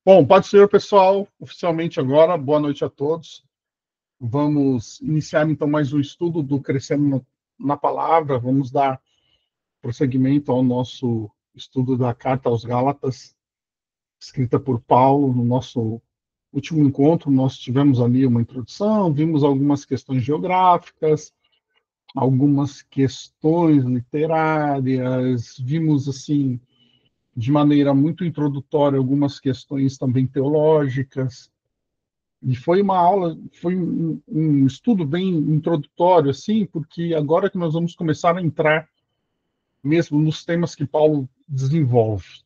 Bom, pode ser, pessoal, oficialmente agora. Boa noite a todos. Vamos iniciar, então, mais um estudo do Crescendo na Palavra. Vamos dar prosseguimento ao nosso estudo da Carta aos Gálatas, escrita por Paulo. No nosso último encontro, nós tivemos ali uma introdução, vimos algumas questões geográficas, algumas questões literárias, vimos, assim, de maneira muito introdutória, algumas questões também teológicas. E foi uma aula, foi um estudo bem introdutório, assim, porque agora que nós vamos começar a entrar mesmo nos temas que Paulo desenvolve,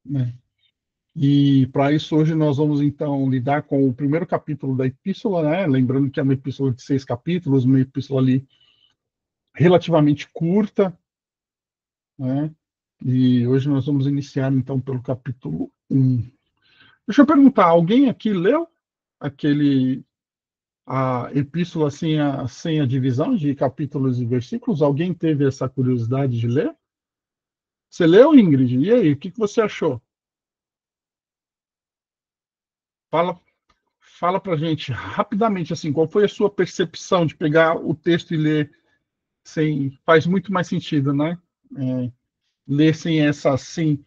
né? E para isso hoje nós vamos então lidar com o primeiro capítulo da epístola, né? Lembrando que é uma epístola de 6 capítulos, uma epístola ali relativamente curta, né? E hoje nós vamos iniciar então pelo capítulo 1. Deixa eu perguntar, alguém aqui leu aquele a epístola sem a divisão de capítulos e versículos? Alguém teve essa curiosidade de ler? Você leu, Ingrid? E aí, o que você achou? Fala, fala pra gente rapidamente, assim, qual foi a sua percepção de pegar o texto e ler sem... Faz muito mais sentido, né? É, ler sem essa, assim,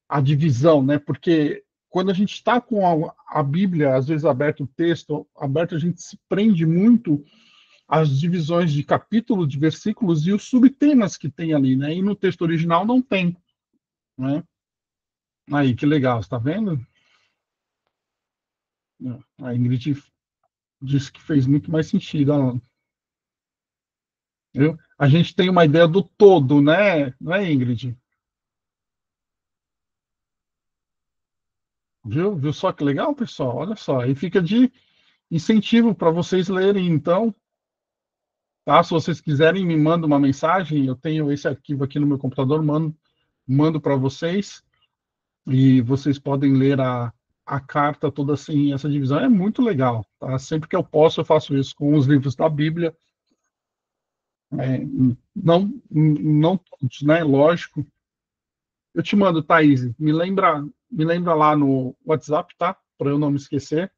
a divisão, né? Porque quando a gente está com a Bíblia, às vezes aberto o texto, aberto, a gente se prende muito as divisões de capítulos, de versículos e os subtemas que tem ali, né? E no texto original não tem, né? Aí, que legal, está vendo? A Ingrid disse que fez muito mais sentido, viu? A gente tem uma ideia do todo, né? Não é, Ingrid? Viu? Viu só que legal, pessoal? Olha só, aí fica de incentivo para vocês lerem, então, tá? Se vocês quiserem, me mandem uma mensagem, eu tenho esse arquivo aqui no meu computador, mando para vocês. E vocês podem ler a carta toda assim, essa divisão é muito legal, tá? Sempre que eu posso, eu faço isso com os livros da Bíblia, é, não todos, né? Lógico. Eu te mando, Thaís, me lembra lá no WhatsApp, tá? Para eu não me esquecer,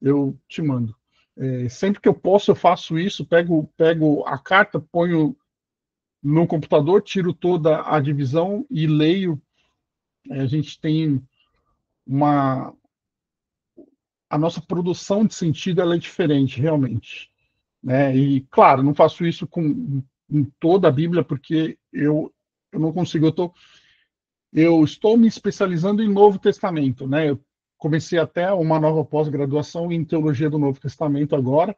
eu te mando. Sempre que eu posso, eu faço isso, pego a carta, ponho no computador, tiro toda a divisão e leio. A gente tem uma a nossa produção de sentido ela é diferente, realmente, né? E claro, não faço isso com toda a Bíblia porque eu não consigo. Eu estou me especializando em Novo Testamento, né? Eu comecei até uma nova pós-graduação em teologia do Novo Testamento agora,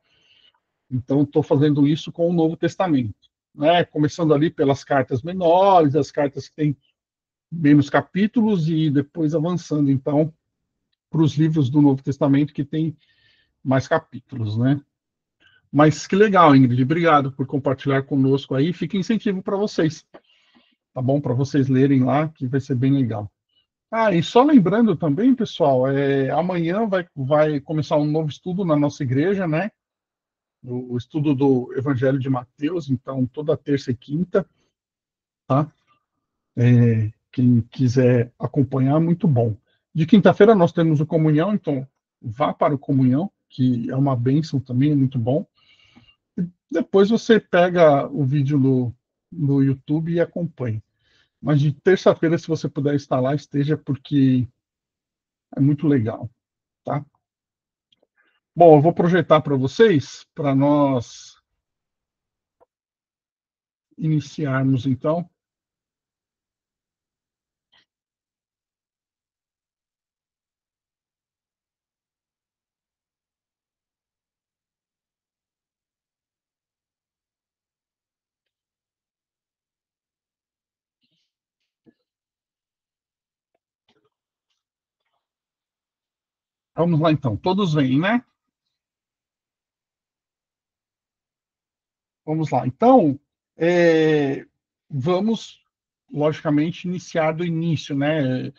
então estou fazendo isso com o Novo Testamento, né? Começando ali pelas cartas menores, as cartas que têm menos capítulos e depois avançando então para os livros do Novo Testamento que têm mais capítulos, né? Mas que legal, Ingrid. Obrigado por compartilhar conosco aí. Fica incentivo para vocês, tá bom? Para vocês lerem lá, que vai ser bem legal. Ah, e só lembrando também, pessoal, amanhã vai começar um novo estudo na nossa igreja, né? O estudo do Evangelho de Mateus, então toda terça e quinta, tá? Quem quiser acompanhar, muito bom. De quinta-feira nós temos o comunhão, então vá para o comunhão, que é uma bênção também, é muito bom. Depois você pega o vídeo no YouTube e acompanha. Mas de terça-feira, se você puder estar lá, esteja, porque é muito legal, tá? Bom, eu vou projetar para vocês, para nós iniciarmos, então. Vamos lá, então. Todos vêm, né? Vamos lá. Então, é, vamos, logicamente, iniciar do início, né?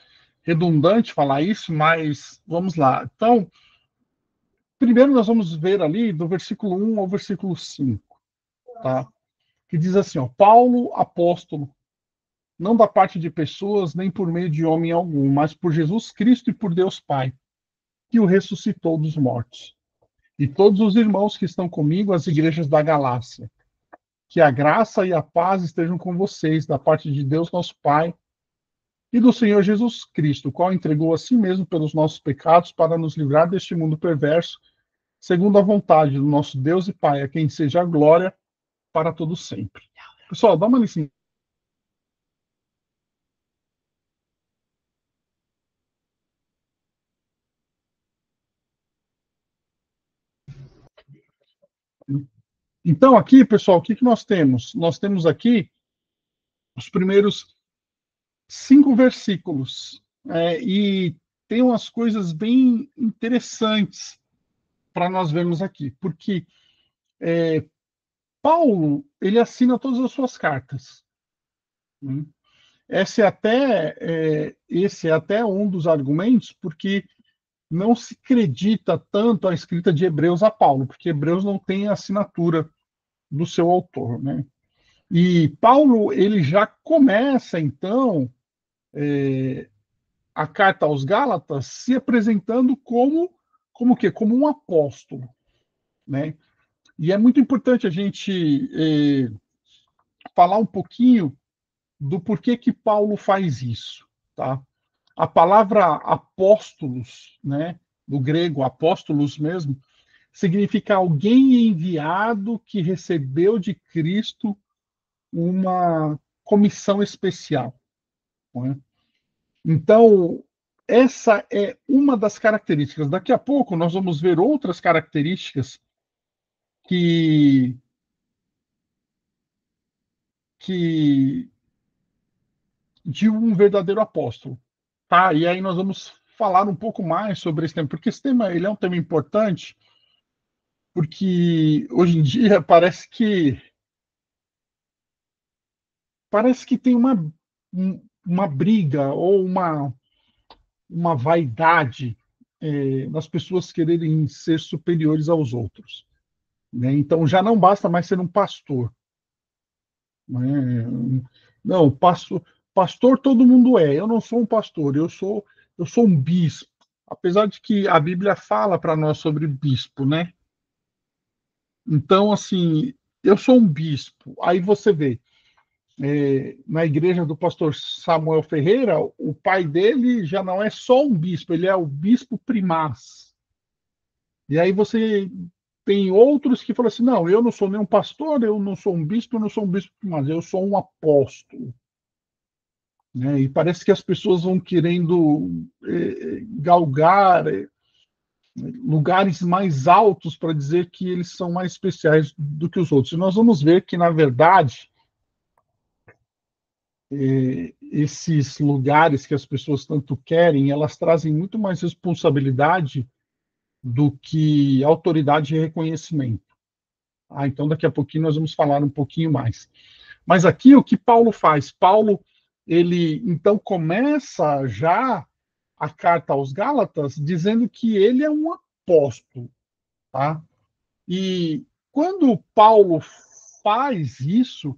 Redundante falar isso, mas vamos lá. Então, primeiro nós vamos ver ali do versículo 1 ao versículo 5, tá? Que diz assim, ó, Paulo, apóstolo, não da parte de pessoas, nem por meio de homem algum, mas por Jesus Cristo e por Deus Pai, que o ressuscitou dos mortos. E todos os irmãos que estão comigo, as igrejas da Galácia. Que a graça e a paz estejam com vocês, da parte de Deus, nosso Pai, e do Senhor Jesus Cristo, o qual entregou a si mesmo pelos nossos pecados para nos livrar deste mundo perverso, segundo a vontade do nosso Deus e Pai, a quem seja a glória para todos sempre. Pessoal, dá uma licença. Então, aqui, pessoal, o que nós temos? Nós temos aqui os primeiros 5 versículos. E tem umas coisas bem interessantes para nós vermos aqui, porque Paulo, ele assina todas as suas cartas. Né? Esse é até um dos argumentos, porque não se acredita tanto a escrita de Hebreus a Paulo, porque Hebreus não tem a assinatura do seu autor, né? E Paulo, ele já começa, então, a carta aos Gálatas se apresentando como o quê? Como um apóstolo, né? E é muito importante a gente falar um pouquinho do porquê que Paulo faz isso, tá? A palavra apóstolos, né, do grego apóstolos mesmo, significa alguém enviado que recebeu de Cristo uma comissão especial. Né? Então, essa é uma das características. Daqui a pouco nós vamos ver outras características que, que de um verdadeiro apóstolo. Tá? E aí nós vamos falar um pouco mais sobre esse tema, porque esse tema ele é um tema importante, porque hoje em dia parece que tem uma briga ou uma vaidade nas pessoas quererem ser superiores aos outros. Né? Então já não basta mais ser um pastor. Né? Não, pastor todo mundo é. Eu não sou um pastor, eu sou um bispo. Apesar de que a Bíblia fala para nós sobre bispo, né? Então, assim, eu sou um bispo. Aí você vê, na igreja do pastor Samuel Ferreira, o pai dele já não é só um bispo, ele é o bispo primaz. E aí você tem outros que falam assim: não, eu não sou nenhum pastor, eu não sou um bispo, eu não sou um bispo primaz, eu sou um apóstolo. Né? E parece que as pessoas vão querendo galgar lugares mais altos para dizer que eles são mais especiais do que os outros. E nós vamos ver que, na verdade, esses lugares que as pessoas tanto querem, elas trazem muito mais responsabilidade do que autoridade e reconhecimento. Então, daqui a pouquinho nós vamos falar um pouquinho mais. Mas aqui o que Paulo faz? Paulo, ele então começa já a carta aos Gálatas dizendo que ele é um apóstolo, tá? E quando Paulo faz isso,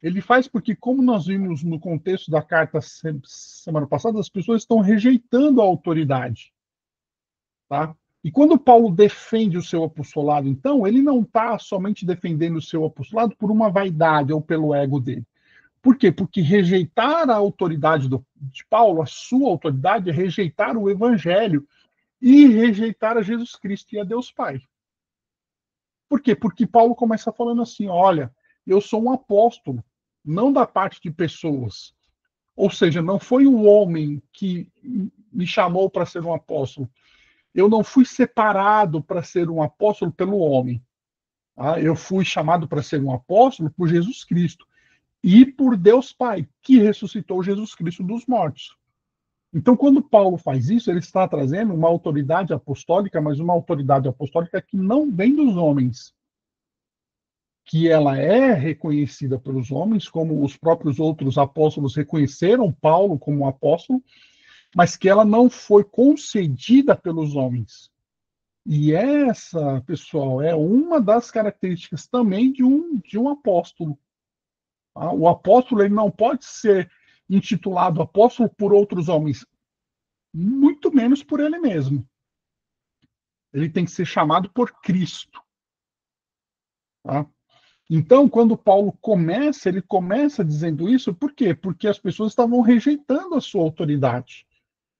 ele faz porque, como nós vimos no contexto da carta semana passada, as pessoas estão rejeitando a autoridade. Tá? E quando Paulo defende o seu apostolado, então, ele não está somente defendendo o seu apostolado por uma vaidade ou pelo ego dele. Por quê? Porque rejeitar a autoridade de Paulo, a sua autoridade, é rejeitar o evangelho e rejeitar a Jesus Cristo e a Deus Pai. Por quê? Porque Paulo começa falando assim: olha, eu sou um apóstolo, não da parte de pessoas. Ou seja, não foi o homem que me chamou para ser um apóstolo. Eu não fui separado para ser um apóstolo pelo homem. Tá? Eu fui chamado para ser um apóstolo por Jesus Cristo e por Deus Pai, que ressuscitou Jesus Cristo dos mortos. Então, quando Paulo faz isso, ele está trazendo uma autoridade apostólica, mas uma autoridade apostólica que não vem dos homens, que ela é reconhecida pelos homens, como os próprios outros apóstolos reconheceram Paulo como apóstolo, mas que ela não foi concedida pelos homens. E essa, pessoal, é uma das características também de um apóstolo. Tá? O apóstolo ele não pode ser intitulado apóstolo por outros homens, muito menos por ele mesmo. Ele tem que ser chamado por Cristo. Tá? Então, quando Paulo começa, ele começa dizendo isso, por quê? Porque as pessoas estavam rejeitando a sua autoridade.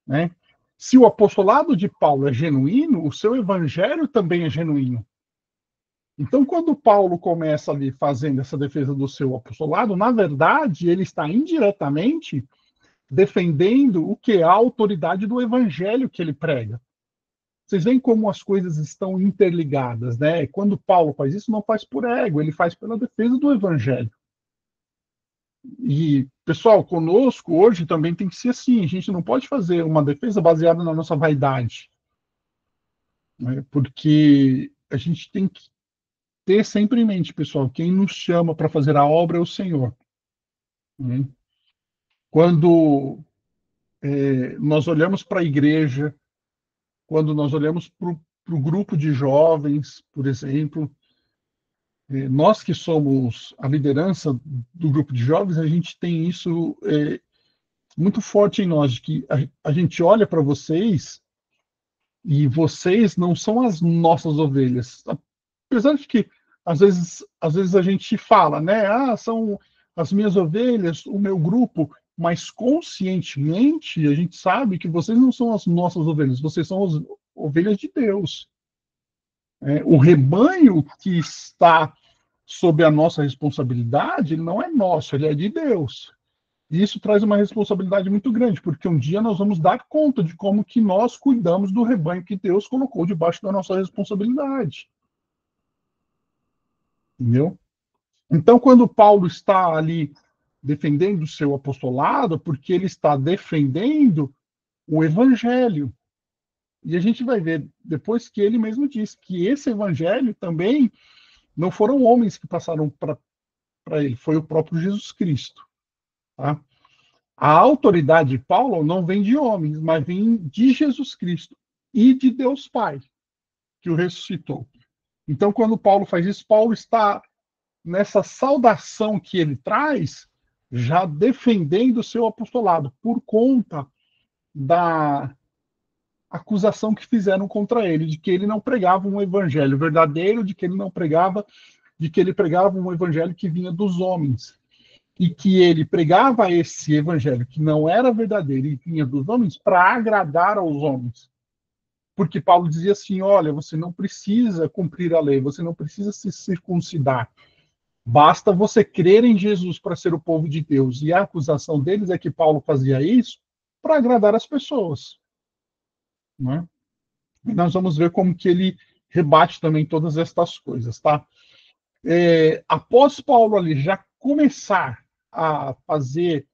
Né? Se o apostolado de Paulo é genuíno, o seu evangelho também é genuíno. Então, quando Paulo começa ali fazendo essa defesa do seu apostolado, na verdade, ele está indiretamente defendendo o que? A autoridade do evangelho que ele prega. Vocês veem como as coisas estão interligadas, né? Quando Paulo faz isso, não faz por ego, ele faz pela defesa do evangelho. E, pessoal, conosco hoje também tem que ser assim. A gente não pode fazer uma defesa baseada na nossa vaidade, né? Porque a gente tem que ter sempre em mente, pessoal, quem nos chama para fazer a obra é o Senhor. Né? Quando nós olhamos para a igreja, quando nós olhamos para o grupo de jovens, por exemplo, nós que somos a liderança do grupo de jovens, a gente tem isso muito forte em nós, de que a gente olha para vocês e vocês não são as nossas ovelhas. Apesar de que às vezes a gente fala, né? Ah, são as minhas ovelhas, o meu grupo, mas conscientemente a gente sabe que vocês não são as nossas ovelhas, vocês são as ovelhas de Deus. O rebanho que está sob a nossa responsabilidade, ele não é nosso, ele é de Deus. E isso traz uma responsabilidade muito grande, porque um dia nós vamos dar conta de como que nós cuidamos do rebanho que Deus colocou debaixo da nossa responsabilidade. Entendeu? Então, quando Paulo está ali defendendo o seu apostolado, porque ele está defendendo o evangelho. E a gente vai ver depois que ele mesmo diz que esse evangelho também não foram homens que passaram para ele, foi o próprio Jesus Cristo. Tá? A autoridade de Paulo não vem de homens, mas vem de Jesus Cristo e de Deus Pai, que o ressuscitou. Então, quando Paulo faz isso, Paulo está nessa saudação que ele traz, já defendendo o seu apostolado, por conta da acusação que fizeram contra ele, de que ele não pregava um evangelho verdadeiro, de que ele não pregava, de que ele pregava um evangelho que vinha dos homens. E que ele pregava esse evangelho que não era verdadeiro e vinha dos homens para agradar aos homens. Porque Paulo dizia assim: olha, você não precisa cumprir a lei, você não precisa se circuncidar. Basta você crer em Jesus para ser o povo de Deus. E a acusação deles é que Paulo fazia isso para agradar as pessoas. Né? E nós vamos ver como que ele rebate também todas estas coisas, tá? Após Paulo ali já começar a fazer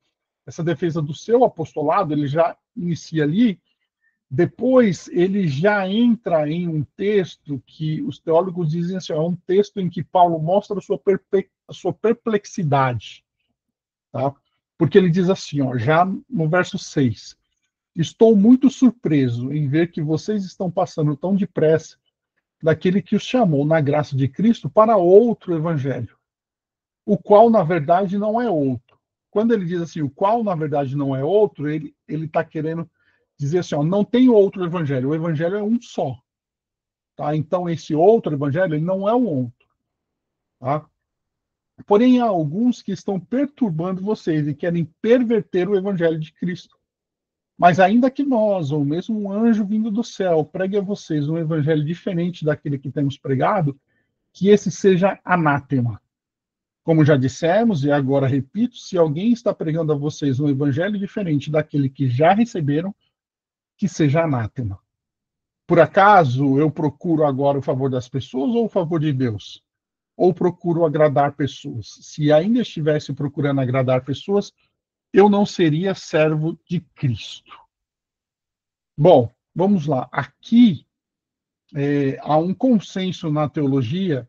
essa defesa do seu apostolado, ele já inicia ali, depois ele já entra em um texto que os teólogos dizem assim, é um texto em que Paulo mostra a sua perplexidade, tá? Porque ele diz assim, ó, já no verso 6, estou muito surpreso em ver que vocês estão passando tão depressa daquele que os chamou na graça de Cristo para outro evangelho, o qual na verdade não é outro. Quando ele diz assim, o qual na verdade não é outro, ele está querendo dizer assim, ó, não tem outro evangelho, o evangelho é um só. Tá? Então esse outro evangelho ele não é o outro. Tá? Porém, há alguns que estão perturbando vocês e querem perverter o evangelho de Cristo. Mas ainda que nós, ou mesmo um anjo vindo do céu, pregue a vocês um evangelho diferente daquele que temos pregado, que esse seja anátema. Como já dissemos, e agora repito, se alguém está pregando a vocês um evangelho diferente daquele que já receberam, que seja anátema. Por acaso eu procuro agora o favor das pessoas ou o favor de Deus? Ou procuro agradar pessoas? Se ainda estivesse procurando agradar pessoas, eu não seria servo de Cristo. Bom, vamos lá. Aqui há um consenso na teologia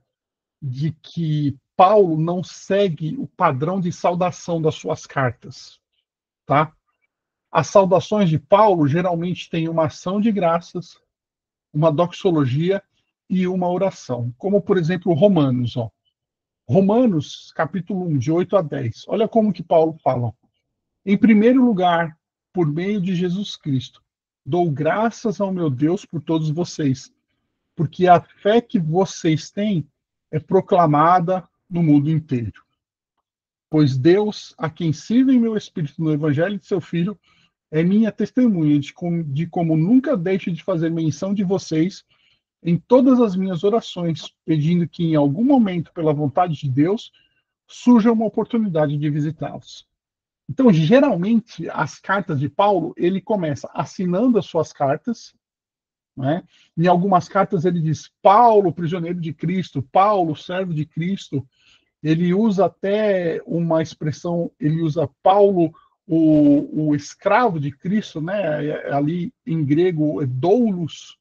de que Paulo não segue o padrão de saudação das suas cartas, tá? As saudações de Paulo geralmente têm uma ação de graças, uma doxologia e uma oração, como por exemplo Romanos, ó. Romanos, capítulo 1, de 8 a 10. Olha como que Paulo fala. Em primeiro lugar, por meio de Jesus Cristo, dou graças ao meu Deus por todos vocês, porque a fé que vocês têm é proclamada no mundo inteiro. Pois Deus, a quem sirvo em meu espírito no Evangelho de seu Filho, é minha testemunha de como nunca deixo de fazer menção de vocês em todas as minhas orações, pedindo que em algum momento, pela vontade de Deus, surja uma oportunidade de visitá-los. Então, geralmente, as cartas de Paulo, ele começa assinando as suas cartas, né? Em algumas cartas ele diz Paulo, prisioneiro de Cristo, Paulo, servo de Cristo. Ele usa até uma expressão, ele usa Paulo, o escravo de Cristo, né? Ali em grego é doulos,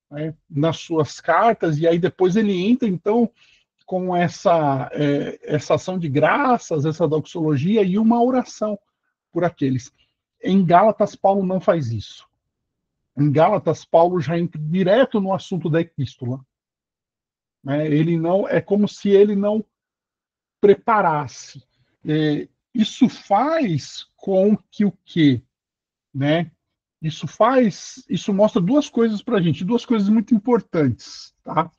né? Nas suas cartas, e aí depois ele entra, então, com essa ação de graças, essa doxologia e uma oração por aqueles. Em Gálatas, Paulo não faz isso. Em Gálatas, Paulo já entra direto no assunto da epístola. Né? Ele não, é como se ele não preparasse. Isso faz com que o quê? Né? Isso mostra duas coisas para a gente, duas coisas muito importantes. Tá?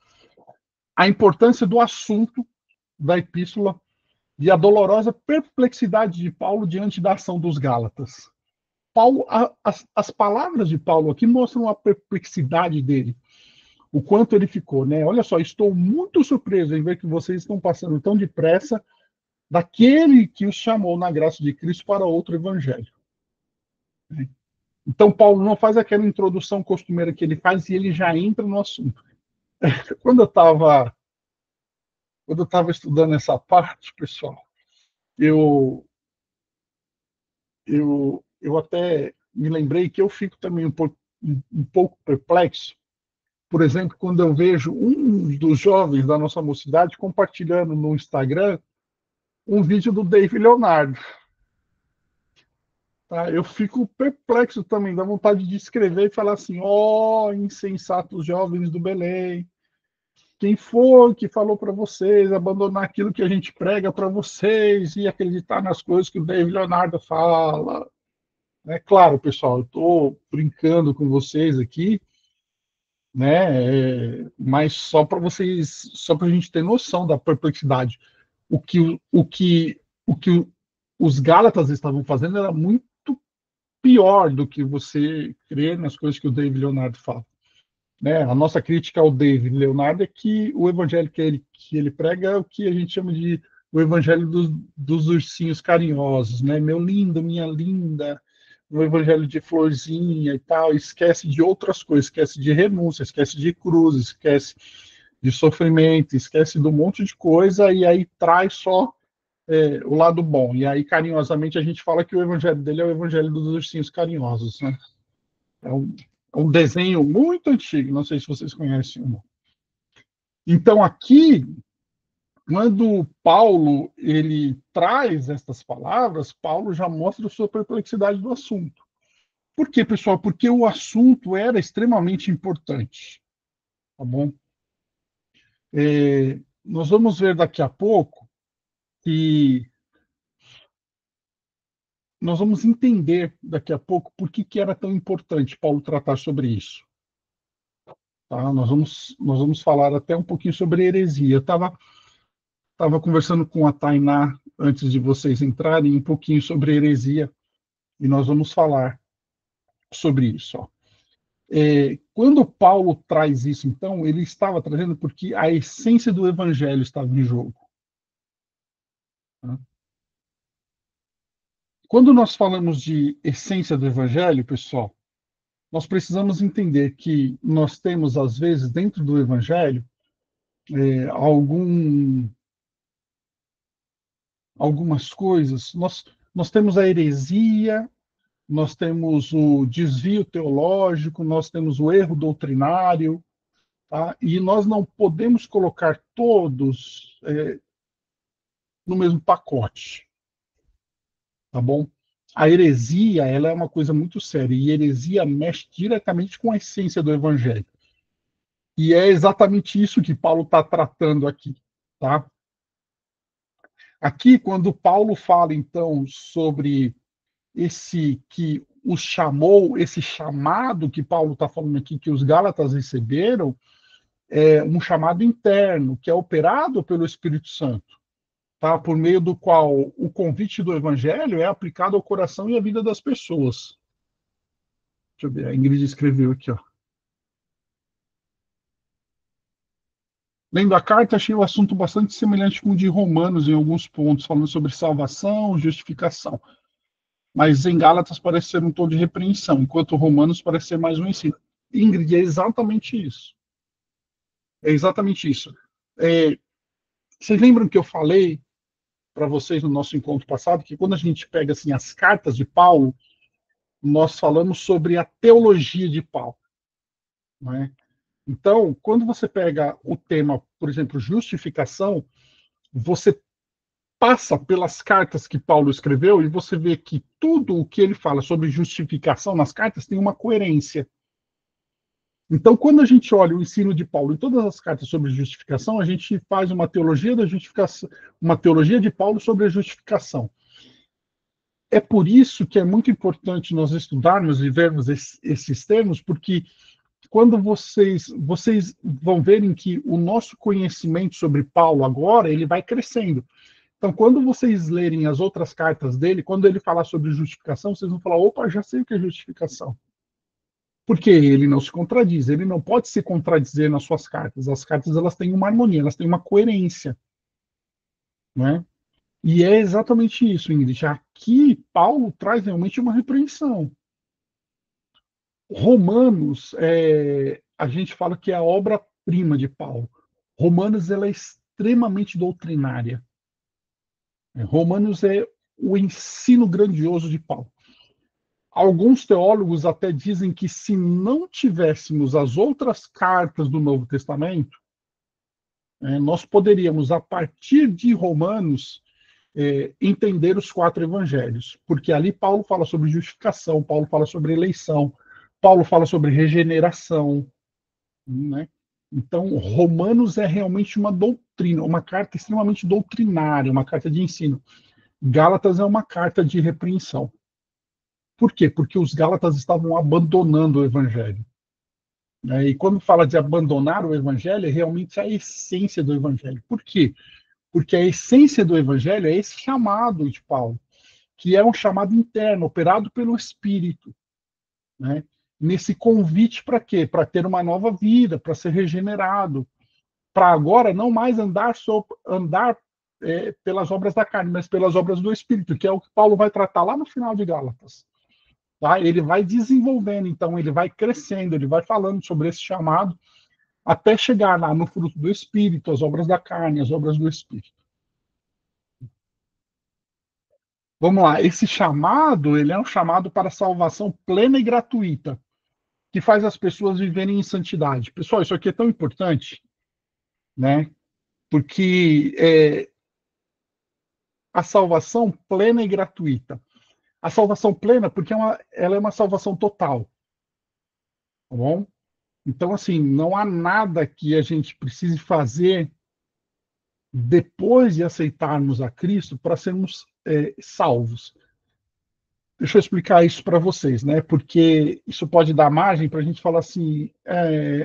A importância do assunto da epístola e a dolorosa perplexidade de Paulo diante da ação dos Gálatas. As palavras de Paulo aqui mostram a perplexidade dele, o quanto ele ficou, né? Olha só, estou muito surpreso em ver que vocês estão passando tão depressa daquele que os chamou na graça de Cristo para outro evangelho. Então, Paulo não faz aquela introdução costumeira que ele faz e ele já entra no assunto. Quando eu estava estudando essa parte, pessoal, eu, eu até me lembrei que eu fico também um pouco perplexo, por exemplo, quando eu vejo um dos jovens da nossa mocidade compartilhando no Instagram um vídeo do David Leonardo. Tá? Eu fico perplexo também, dá vontade de escrever e falar assim: ó, insensatos jovens do Belém, quem foi que falou para vocês abandonar aquilo que a gente prega para vocês e acreditar nas coisas que o David Leonardo fala? É claro, pessoal, eu estou brincando com vocês aqui, né? Mas só para vocês, só para a gente ter noção da perplexidade. O que os Gálatas estavam fazendo era muito pior do que você crer nas coisas que o David Leonardo fala. Né? A nossa crítica ao David Leonardo é que o evangelho que ele prega é o que a gente chama de o evangelho dos ursinhos carinhosos, né? Meu lindo, minha linda, o evangelho de florzinha e tal, esquece de outras coisas, esquece de renúncia, esquece de cruz, esquece de sofrimento, esquece de um monte de coisa e aí traz só o lado bom. E aí, carinhosamente, a gente fala que o evangelho dele é o evangelho dos ursinhos carinhosos, né? É um desenho muito antigo, não sei se vocês conhecem o. Então, aqui, quando Paulo ele traz estas palavras, Paulo já mostra a sua perplexidade do assunto. Por quê, pessoal? Porque o assunto era extremamente importante, tá bom? Nós vamos ver daqui a pouco que nós vamos entender daqui a pouco por que era tão importante Paulo tratar sobre isso. Tá? Nós vamos falar até um pouquinho sobre heresia. Eu estava conversando com a Tainá antes de vocês entrarem um pouquinho sobre heresia e nós vamos falar sobre isso. Ó. Quando Paulo traz isso, então, ele estava trazendo porque a essência do evangelho estava em jogo. Tá? Quando nós falamos de essência do evangelho, pessoal, nós precisamos entender que nós temos, às vezes, dentro do evangelho, algumas coisas. Nós temos a heresia, nós temos o desvio teológico, nós temos o erro doutrinário, tá? E nós não podemos colocar todos no mesmo pacote, tá bom? A heresia, ela é uma coisa muito séria, e heresia mexe diretamente com a essência do evangelho. E é exatamente isso que Paulo está tratando aqui, tá? Aqui, quando Paulo fala, então, sobre que os chamou, esse chamado que Paulo está falando aqui, que os Gálatas receberam, é um chamado interno, que é operado pelo Espírito Santo, tá? Por meio do qual o convite do Evangelho é aplicado ao coração e à vida das pessoas. Deixa eu ver, a Ingrid escreveu aqui, ó. Lendo a carta, achei o assunto bastante semelhante com o de Romanos em alguns pontos, falando sobre salvação, justificação. Mas em Gálatas parece ser um tom de repreensão, enquanto Romanos parece ser mais um ensino. Ingrid, é exatamente isso. É exatamente isso. É, vocês lembram que eu falei para vocês no nosso encontro passado que quando a gente pega assim as cartas de Paulo, nós falamos sobre a teologia de Paulo, não é? Então, quando você pega o tema, por exemplo, justificação, você passa pelas cartas que Paulo escreveu e você vê que tudo o que ele fala sobre justificação nas cartas tem uma coerência. Então, quando a gente olha o ensino de Paulo em todas as cartas sobre justificação, a gente faz uma teologia da justificação, uma teologia de Paulo sobre a justificação. É por isso que é muito importante nós estudarmos e vermos esses termos, porque quando vocês vão verem que o nosso conhecimento sobre Paulo agora, ele vai crescendo. Então, quando vocês lerem as outras cartas dele, quando ele falar sobre justificação, vocês vão falar, opa, já sei o que é justificação. Porque ele não se contradiz, ele não pode se contradizer nas suas cartas. As cartas elas têm uma harmonia, elas têm uma coerência, né? E é exatamente isso, Ingrid. Aqui, Paulo traz realmente uma repreensão. Romanos, a gente fala que é a obra-prima de Paulo. Romanos ela é extremamente doutrinária. Romanos é o ensino grandioso de Paulo. Alguns teólogos até dizem que se não tivéssemos as outras cartas do Novo Testamento, nós poderíamos, a partir de Romanos, entender os 4 evangelhos, porque ali Paulo fala sobre justificação, Paulo fala sobre eleição, Paulo fala sobre regeneração, né? Então, Romanos é realmente uma doutrina, uma carta extremamente doutrinária, uma carta de ensino. Gálatas é uma carta de repreensão. Por quê? Porque os Gálatas estavam abandonando o evangelho. E quando fala de abandonar o evangelho, é realmente a essência do evangelho. Por quê? Porque a essência do evangelho é esse chamado de Paulo, que é um chamado interno, operado pelo Espírito, né? Nesse convite para quê? Para ter uma nova vida, para ser regenerado, para agora não mais andar pelas obras da carne, mas pelas obras do Espírito, que é o que Paulo vai tratar lá no final de Gálatas. Tá? Ele vai desenvolvendo, então, ele vai crescendo, ele vai falando sobre esse chamado, até chegar lá no fruto do Espírito, as obras da carne, as obras do Espírito. Vamos lá, esse chamado, ele é um chamado para salvação plena e gratuita, que faz as pessoas viverem em santidade. Pessoal, isso aqui é tão importante, né? Porque a salvação plena e gratuita. A salvação plena, porque ela é uma salvação total, tá bom? Então, assim, não há nada que a gente precise fazer depois de aceitarmos a Cristo para sermos salvos. Deixa eu explicar isso para vocês, né? Porque isso pode dar margem para a gente falar assim: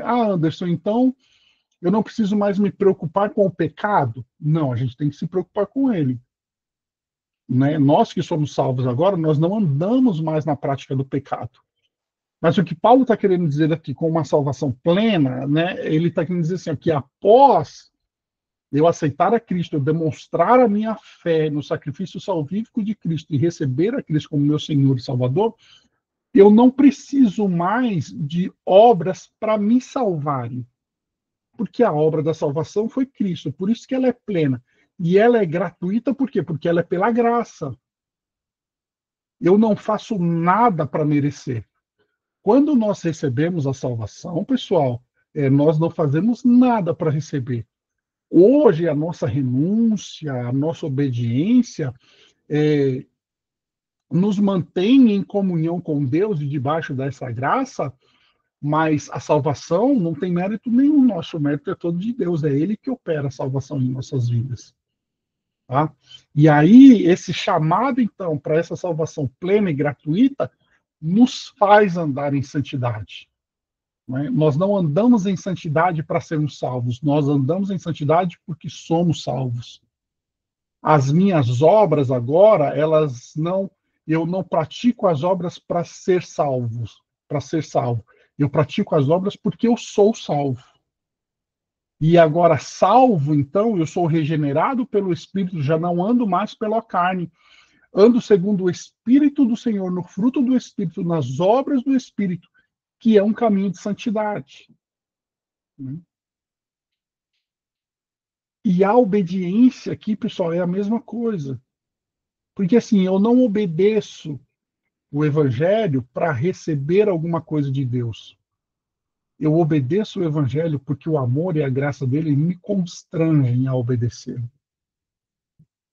Anderson, então eu não preciso mais me preocupar com o pecado? Não, a gente tem que se preocupar com ele. Né? Nós que somos salvos agora, nós não andamos mais na prática do pecado. Mas o que Paulo está querendo dizer aqui com uma salvação plena, né? Ele está querendo dizer assim, que após eu aceitar a Cristo, eu demonstrar a minha fé no sacrifício salvífico de Cristo e receber a Cristo como meu Senhor e Salvador, eu não preciso mais de obras para me salvarem. Porque a obra da salvação foi Cristo, por isso que ela é plena. E ela é gratuita, por quê? Porque ela é pela graça. Eu não faço nada para merecer. Quando nós recebemos a salvação, pessoal, nós não fazemos nada para receber. Hoje, a nossa renúncia, a nossa obediência nos mantém em comunhão com Deus e debaixo dessa graça, mas a salvação não tem mérito nenhum nosso, o mérito é todo de Deus, é Ele que opera a salvação em nossas vidas. Tá? E aí, esse chamado, então, para essa salvação plena e gratuita, nos faz andar em santidade. Né? Nós não andamos em santidade para sermos salvos, nós andamos em santidade porque somos salvos. As minhas obras agora, elas não, eu não pratico as obras para ser salvos, para ser salvo. Eu pratico as obras porque eu sou salvo. E agora, salvo, então, eu sou regenerado pelo Espírito, já não ando mais pela carne, ando segundo o Espírito do Senhor, no fruto do Espírito, nas obras do Espírito, que é um caminho de santidade. E a obediência aqui, pessoal, é a mesma coisa. Porque assim, eu não obedeço o Evangelho para receber alguma coisa de Deus. Eu obedeço o Evangelho porque o amor e a graça dele me constrangem a obedecer.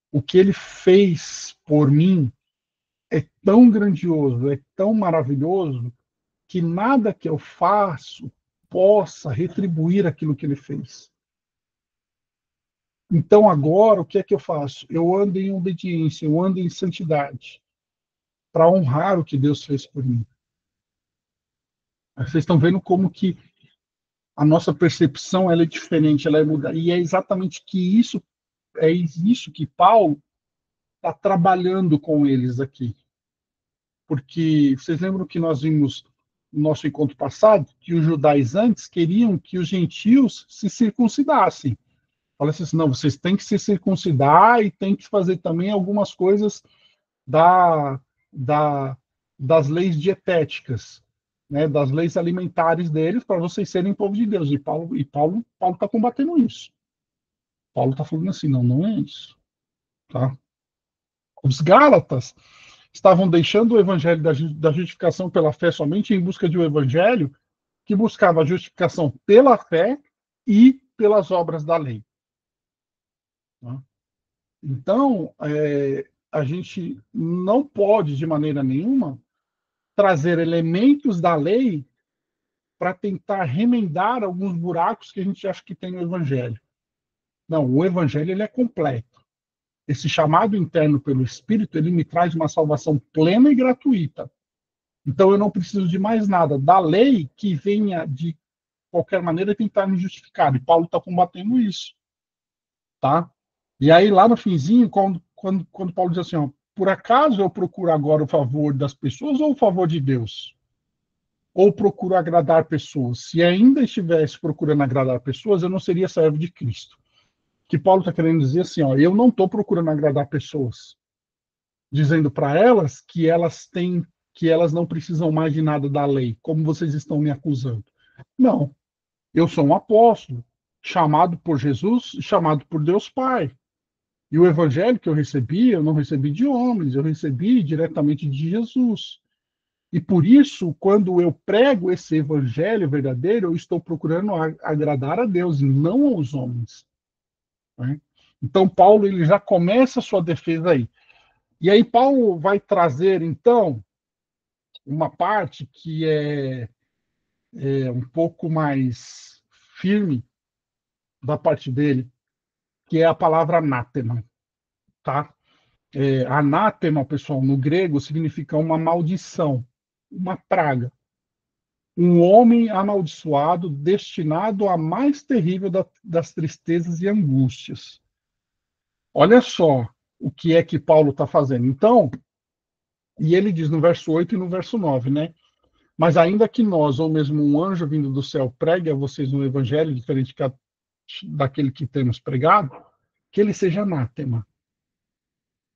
O que ele fez por mim é tão grandioso, é tão maravilhoso, que nada que eu faço possa retribuir aquilo que ele fez. Então, agora, o que é que eu faço? Eu ando em obediência, eu ando em santidade, para honrar o que Deus fez por mim. Vocês estão vendo como que a nossa percepção ela é diferente, ela é mudada. E é exatamente isso que Paulo está trabalhando com eles aqui. Porque vocês lembram que nós vimos no nosso encontro passado que os judaizantes queriam que os gentios se circuncidassem. Fala assim, não, vocês têm que se circuncidar e têm que fazer também algumas coisas da, da, das leis dietéticas, né, das leis alimentares deles, para vocês serem povo de Deus. Paulo está combatendo isso. Paulo está falando assim, não, não é isso. Tá? Os Gálatas estavam deixando o evangelho da justificação pela fé somente em busca de um evangelho que buscava a justificação pela fé e pelas obras da lei. Tá? Então, a gente não pode, de maneira nenhuma, trazer elementos da lei para tentar remendar alguns buracos que a gente acha que tem no Evangelho. Não, o Evangelho ele é completo. Esse chamado interno pelo Espírito, ele me traz uma salvação plena e gratuita. Então eu não preciso de mais nada da lei que venha de qualquer maneira tentar me justificar. E Paulo está combatendo isso, tá? E aí lá no finzinho, quando Paulo diz assim, ó, por acaso eu procuro agora o favor das pessoas ou o favor de Deus? Ou procuro agradar pessoas? Se ainda estivesse procurando agradar pessoas, eu não seria servo de Cristo. Que Paulo está querendo dizer assim, ó, eu não estou procurando agradar pessoas, dizendo para elas que elas não precisam mais de nada da lei, como vocês estão me acusando. Não, eu sou um apóstolo, chamado por Jesus, chamado por Deus Pai. E o evangelho que eu não recebi de homens, eu recebi diretamente de Jesus. E por isso, quando eu prego esse evangelho verdadeiro, eu estou procurando agradar a Deus e não aos homens. Né? Então, Paulo ele já começa a sua defesa aí. E aí, Paulo vai trazer, então, uma parte que é um pouco mais firme da parte dele, que é a palavra anátema. Tá? Anátema, pessoal, no grego, significa uma maldição, uma praga. Um homem amaldiçoado, destinado à mais terrível das tristezas e angústias. Olha só o que é que Paulo está fazendo. Então, e ele diz no verso 8 e no verso 9, né? Mas ainda que nós, ou mesmo um anjo vindo do céu, pregue a vocês um evangelho diferente daquele que temos pregado, que ele seja anátema.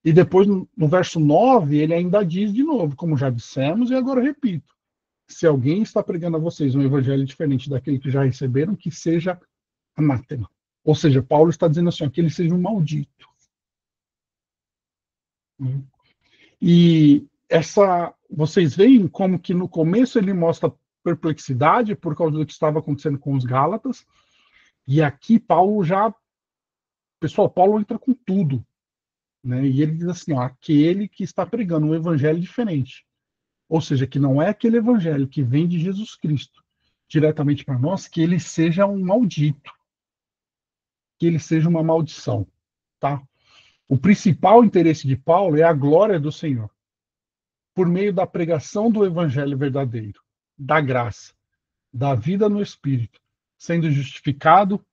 E depois, no verso 9, ele ainda diz de novo, como já dissemos, e agora repito: se alguém está pregando a vocês um evangelho diferente daquele que já receberam, que seja anátema. Ou seja, Paulo está dizendo assim, que ele seja um maldito. E vocês veem como que no começo ele mostra perplexidade por causa do que estava acontecendo com os Gálatas, e aqui Paulo entra com tudo, né? E ele diz assim, ó, aquele que está pregando um evangelho diferente, ou seja, que não é aquele evangelho que vem de Jesus Cristo diretamente para nós, que ele seja um maldito, que ele seja uma maldição, tá? O principal interesse de Paulo é a glória do Senhor, por meio da pregação do evangelho verdadeiro, da graça, da vida no Espírito, sendo justificado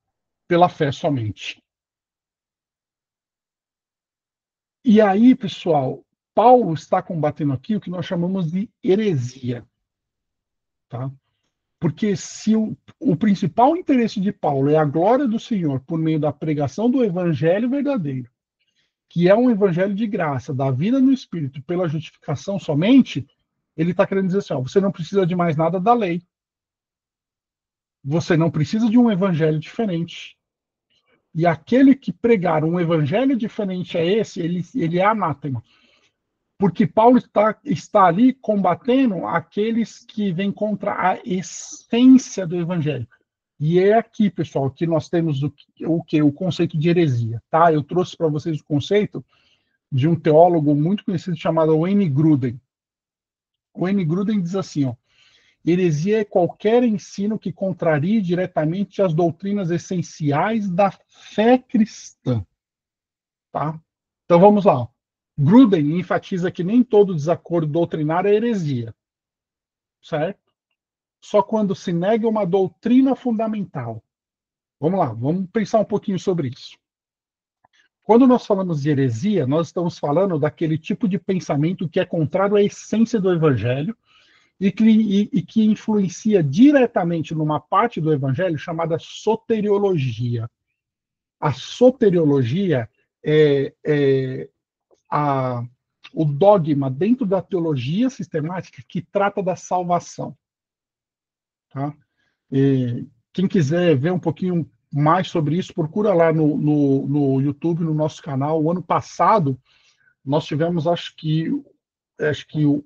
pela fé somente. E aí, pessoal, Paulo está combatendo aqui o que nós chamamos de heresia. Tá? Porque se o principal interesse de Paulo é a glória do Senhor por meio da pregação do evangelho verdadeiro, que é um evangelho de graça, da vida no Espírito, pela justificação somente, ele está querendo dizer assim, ó, você não precisa de mais nada da lei. Você não precisa de um evangelho diferente. E aquele que pregar um evangelho diferente a esse, ele é anátema. Porque Paulo está ali combatendo aqueles que vêm contra a essência do evangelho. E é aqui, pessoal, que nós temos o conceito de heresia. Tá? Eu trouxe para vocês o conceito de um teólogo muito conhecido chamado Wayne Grudem. O Wayne Grudem diz assim, ó, heresia é qualquer ensino que contrarie diretamente as doutrinas essenciais da fé cristã. Tá? Então vamos lá. Grudem enfatiza que nem todo desacordo doutrinário é heresia, certo? Só quando se nega uma doutrina fundamental. Vamos lá, vamos pensar um pouquinho sobre isso. Quando nós falamos de heresia, nós estamos falando daquele tipo de pensamento que é contrário à essência do evangelho e que influencia diretamente numa parte do evangelho chamada soteriologia. A soteriologia é o dogma dentro da teologia sistemática que trata da salvação. Tá? Quem quiser ver um pouquinho mais sobre isso, procura lá no YouTube, no nosso canal. O ano passado, nós tivemos, acho que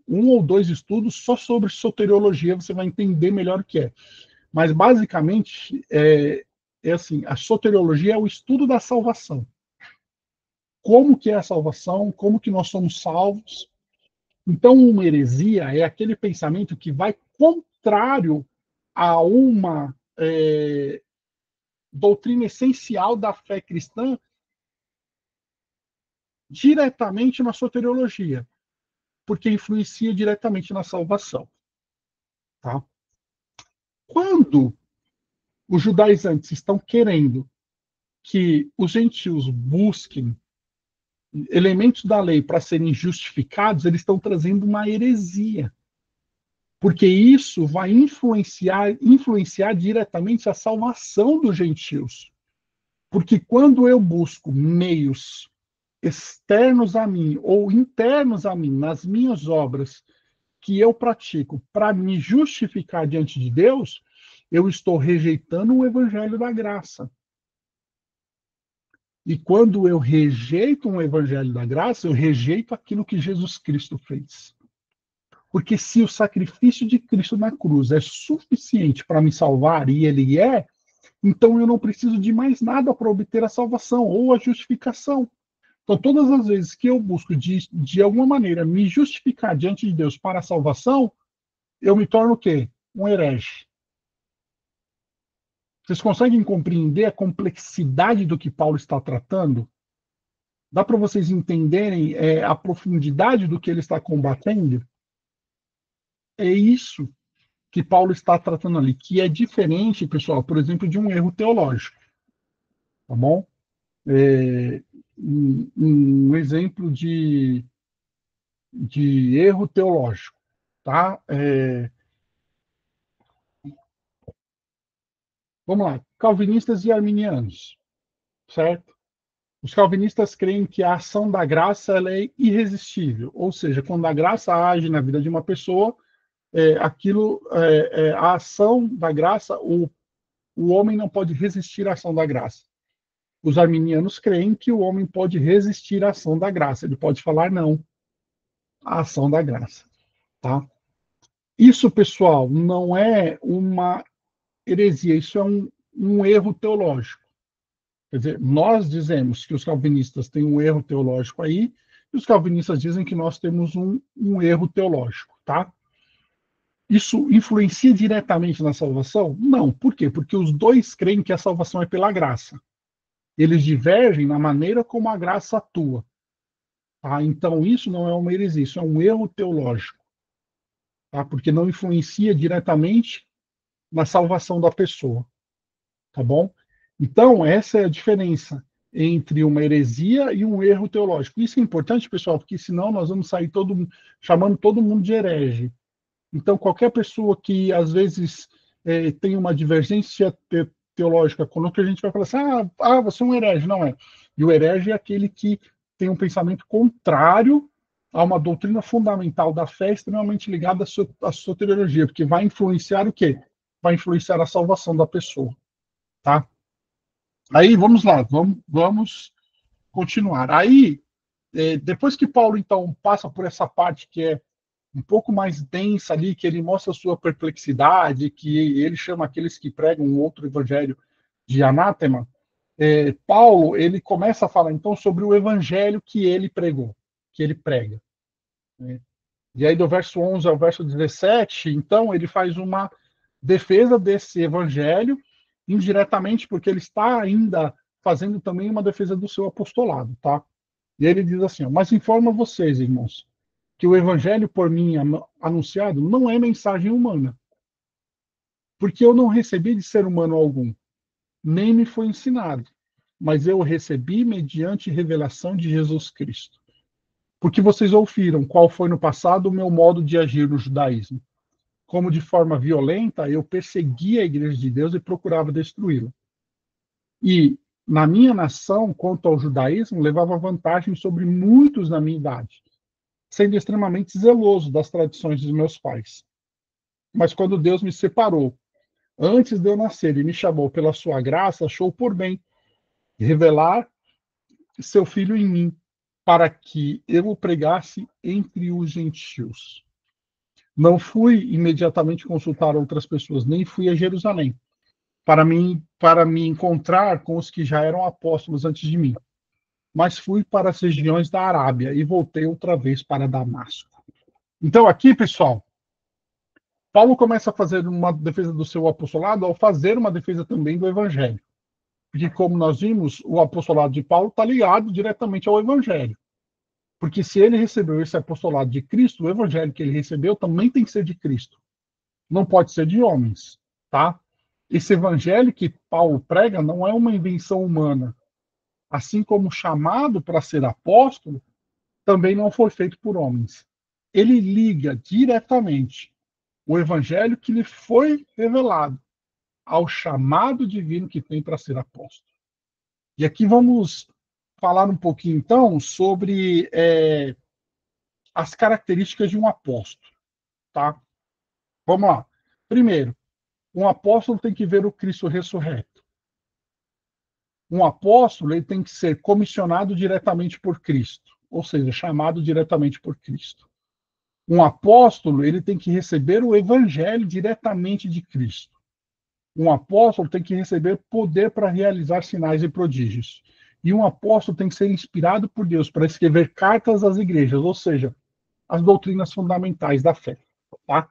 um ou dois estudos só sobre soteriologia, você vai entender melhor o que é. Mas, basicamente, é assim, a soteriologia é o estudo da salvação. Como que é a salvação, como que nós somos salvos. Então, uma heresia é aquele pensamento que vai contrário a uma doutrina essencial da fé cristã diretamente na soteriologia, porque influencia diretamente na salvação. Tá? Quando os judaizantes estão querendo que os gentios busquem elementos da lei para serem justificados, eles estão trazendo uma heresia. Porque isso vai influenciar diretamente a salvação dos gentios. Porque quando eu busco meios externos a mim ou internos a mim, nas minhas obras que eu pratico para me justificar diante de Deus, eu estou rejeitando o evangelho da graça. E quando eu rejeito um evangelho da graça, eu rejeito aquilo que Jesus Cristo fez. Porque se o sacrifício de Cristo na cruz é suficiente para me salvar, e ele é, então eu não preciso de mais nada para obter a salvação ou a justificação. Então, todas as vezes que eu busco, de alguma maneira, me justificar diante de Deus para a salvação, eu me torno o quê? Um herege. Vocês conseguem compreender a complexidade do que Paulo está tratando? Dá para vocês entenderem a profundidade do que ele está combatendo? É isso que Paulo está tratando ali, que é diferente, pessoal, por exemplo, de um erro teológico. Tá bom? Um exemplo de erro teológico. Tá? Vamos lá, calvinistas e arminianos, certo? Os calvinistas creem que a ação da graça ela é irresistível, ou seja, quando a graça age na vida de uma pessoa, a ação da graça, o homem não pode resistir à ação da graça. Os arminianos creem que o homem pode resistir à ação da graça, ele pode falar não à ação da graça. Tá? Isso, pessoal, não é uma heresia, isso é um erro teológico. Quer dizer, nós dizemos que os calvinistas têm um erro teológico aí, e os calvinistas dizem que nós temos um erro teológico, tá? Isso influencia diretamente na salvação? Não. Por quê? Porque os dois creem que a salvação é pela graça. eles divergem na maneira como a graça atua. Tá? Então, isso não é uma heresia, isso é um erro teológico, tá? Porque não influencia diretamente na salvação da pessoa, tá bom? Então, essa é a diferença entre uma heresia e um erro teológico. Isso é importante, pessoal, porque senão nós vamos sair chamando todo mundo de herege. Então, qualquer pessoa que, às vezes, tem uma divergência teológica conosco, a gente vai falar assim, você é um herege. Não é. E o herege é aquele que tem um pensamento contrário a uma doutrina fundamental da fé extremamente ligada à soteriologia, porque vai influenciar o quê? Vai influenciar a salvação da pessoa, tá? Aí, vamos lá, vamos continuar. Aí, depois que Paulo, então, passa por essa parte que é um pouco mais densa ali, que ele mostra a sua perplexidade, que ele chama aqueles que pregam um outro evangelho de anátema, Paulo, ele começa a falar, então, sobre o evangelho que ele pregou, que ele prega. Né? E aí, do verso 11 ao verso 17, então, ele faz uma defesa desse evangelho, indiretamente, porque ele está ainda fazendo também uma defesa do seu apostolado, tá? E ele diz assim, mas informo a vocês, irmãos, que o evangelho por mim anunciado não é mensagem humana, porque eu não recebi de ser humano algum, nem me foi ensinado, mas eu recebi mediante revelação de Jesus Cristo. Porque vocês ouviram qual foi no passado o meu modo de agir no judaísmo. Como de forma violenta eu perseguia a igreja de Deus e procurava destruí-la. E na minha nação, quanto ao judaísmo, levava vantagem sobre muitos da minha idade, sendo extremamente zeloso das tradições dos meus pais. Mas quando Deus me separou, antes de eu nascer, e me chamou pela sua graça, achou por bem revelar seu filho em mim, para que eu o pregasse entre os gentios. Não fui imediatamente consultar outras pessoas, nem fui a Jerusalém, para me encontrar com os que já eram apóstolos antes de mim. Mas fui para as regiões da Arábia e voltei outra vez para Damasco. Então, aqui, pessoal, Paulo começa a fazer uma defesa do seu apostolado ao fazer uma defesa também do evangelho. Porque, como nós vimos, o apostolado de Paulo está ligado diretamente ao evangelho. Porque se ele recebeu esse apostolado de Cristo, o evangelho que ele recebeu também tem que ser de Cristo. Não pode ser de homens, tá? Esse evangelho que Paulo prega não é uma invenção humana. Assim como o chamado para ser apóstolo também não foi feito por homens. Ele liga diretamente o evangelho que lhe foi revelado ao chamado divino que tem para ser apóstolo. E aqui vamos falar um pouquinho, então, sobre as características de um apóstolo. Tá? Vamos lá. Primeiro, um apóstolo tem que ver o Cristo ressurreto. Um apóstolo ele tem que ser comissionado diretamente por Cristo, ou seja, chamado diretamente por Cristo. Um apóstolo ele tem que receber o evangelho diretamente de Cristo. Um apóstolo tem que receber poder para realizar sinais e prodígios. E um apóstolo tem que ser inspirado por Deus para escrever cartas às igrejas, ou seja, as doutrinas fundamentais da fé. Tá?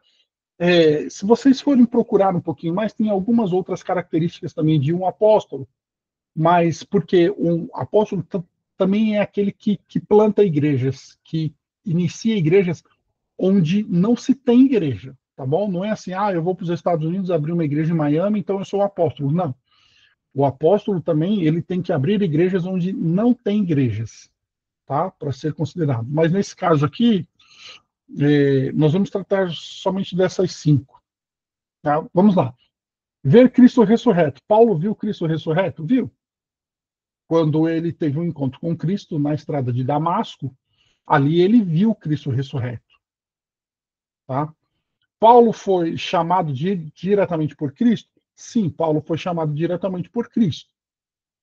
Se vocês forem procurar um pouquinho mais, tem algumas outras características também de um apóstolo, mas porque um apóstolo também é aquele que planta igrejas, que inicia igrejas onde não se tem igreja, tá bom? Não é assim, eu vou para os Estados Unidos abrir uma igreja em Miami, então eu sou um apóstolo. Não. O apóstolo também ele tem que abrir igrejas onde não tem igrejas, tá? Para ser considerado. Mas nesse caso aqui, nós vamos tratar somente dessas 5. Tá? Vamos lá. Ver Cristo ressurreto. Paulo viu Cristo ressurreto? Viu. Quando ele teve um encontro com Cristo na estrada de Damasco, ali ele viu Cristo ressurreto. Tá? Paulo foi chamado diretamente por Cristo? Sim, Paulo foi chamado diretamente por Cristo.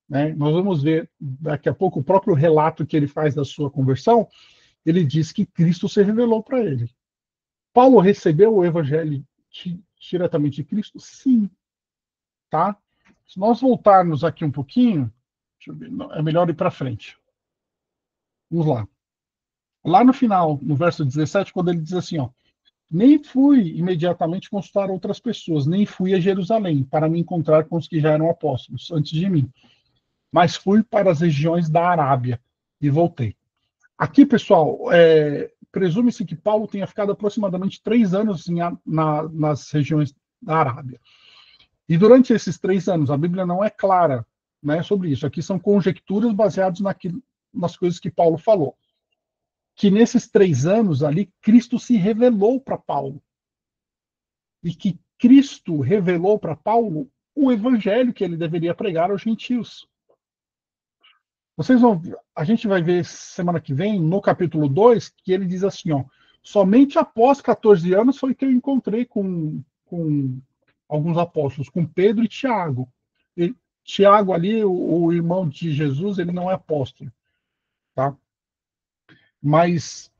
Né? Nós vamos ver daqui a pouco o próprio relato que ele faz da sua conversão. Ele diz que Cristo se revelou para ele. Paulo recebeu o evangelho diretamente de Cristo? Sim. Tá? Se nós voltarmos aqui um pouquinho, é melhor ir para frente. Vamos lá. Lá no final, no verso 17, quando ele diz assim, nem fui imediatamente consultar outras pessoas, nem fui a Jerusalém para me encontrar com os que já eram apóstolos antes de mim. mas fui para as regiões da Arábia e voltei. Aqui, pessoal, presume-se que Paulo tenha ficado aproximadamente 3 anos nas regiões da Arábia. E durante esses 3 anos, a Bíblia não é clara, né, sobre isso. Aqui são conjecturas baseadas nas coisas que Paulo falou. Que nesses 3 anos ali, Cristo se revelou para Paulo. E que Cristo revelou para Paulo o evangelho que ele deveria pregar aos gentios. A gente vai ver semana que vem, no capítulo 2, que ele diz assim, ó, somente após 14 anos foi que eu encontrei com alguns apóstolos, com Pedro e Tiago. E Tiago ali, o irmão de Jesus, ele não é apóstolo, tá? Mas